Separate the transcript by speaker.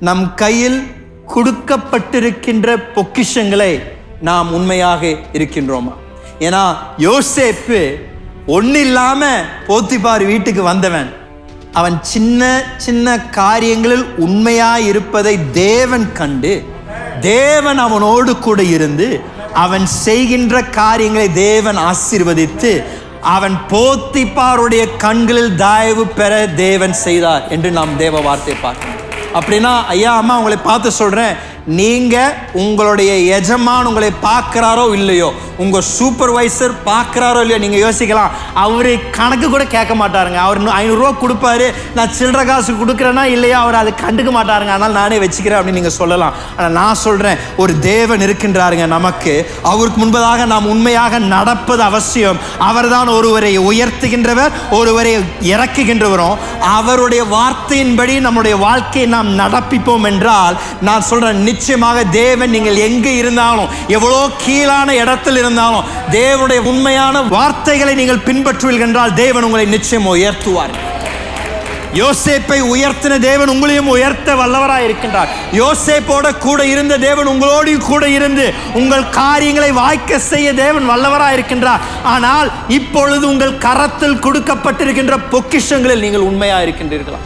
Speaker 1: நம் கையில் கொடுக்கப்பட்டிருக்கின்ற பொக்கிஷங்களை நாம் உண்மையாக இருக்கின்றோமா? ஏன்னா யோசேப்பு ஒண்ணு இல்லாம போத்திபார் வீட்டுக்கு வந்தவன். அவன் சின்ன சின்ன காரியங்களில் உண்மையாய் இருப்பதை தேவன் கண்டு, தேவன் அவனோடு கூட இருந்து அவன் செய்கின்ற காரியங்களை தேவன் ஆசீர்வதித்து அவன் போத்திபாருடைய கண்களில் தயவு பெற தேவன் செய்தார் என்று நாம் தேவ வார்த்தை பார்க்கணும். அப்படின்னா ஐயா அம்மா உங்களை பார்த்து சொல்றேன், நீங்க உங்களுடைய எஜமான் உங்களை பார்க்கிறாரோ இல்லையோ, உங்க சூப்பர்வைசர் பார்க்கிறாரோ இல்லையோ, நீங்க யோசிக்கலாம், அவரு கணக்கு கூட கேட்க மாட்டாருங்க. அவர் 500 ரூபா கொடுப்பாரு, நான் சில்லற காசு கொடுக்குறேன்னா இல்லையா அவர் அதை கண்டுக்க மாட்டாருங்க, அதனால நானே வச்சுக்கிறேன் அப்படின்னு நீங்க சொல்லலாம். ஆனால் நான் சொல்றேன், ஒரு தேவன் இருக்கின்றாருங்க நமக்கு. அவருக்கு முன்பதாக நாம் உண்மையாக நடப்பது அவசியம். அவர் தான் ஒருவரை உயர்த்துகின்றவர், ஒருவரை இறக்குகின்றவரும். அவருடைய வார்த்தையின்படி நம்முடைய வாழ்க்கையை நாம் நடப்பிப்போம் என்றால், நான் சொல்றேன், நிச்சயமாக தேவன் நீங்கள் எங்கே இருந்தாலும், எவ்வளோ கீழான இடத்தில் இருந்தாலும், தேவனுடைய உண்மையான வார்த்தைகளை நீங்கள் பின்பற்றுவீர்கள் என்றால் தேவன் உங்களை நிச்சயம் உயர்த்துவார். யோசேப்பை உயர்த்தின தேவன் உங்களையும் உயர்த்த வல்லவராய் இருக்கின்றார். யோசேப்போட கூட இருந்த தேவன் உங்களோடு கூட இருந்து உங்கள் காரியங்களை வாய்க்க செய்ய தேவன் வல்லவராய் இருக்கின்றார். ஆனால் இப்பொழுது உங்கள் கரத்தில் கொடுக்கப்பட்டிருக்கின்ற பொக்கிஷங்களில் நீங்கள் உண்மையா இருக்கின்றீர்களா?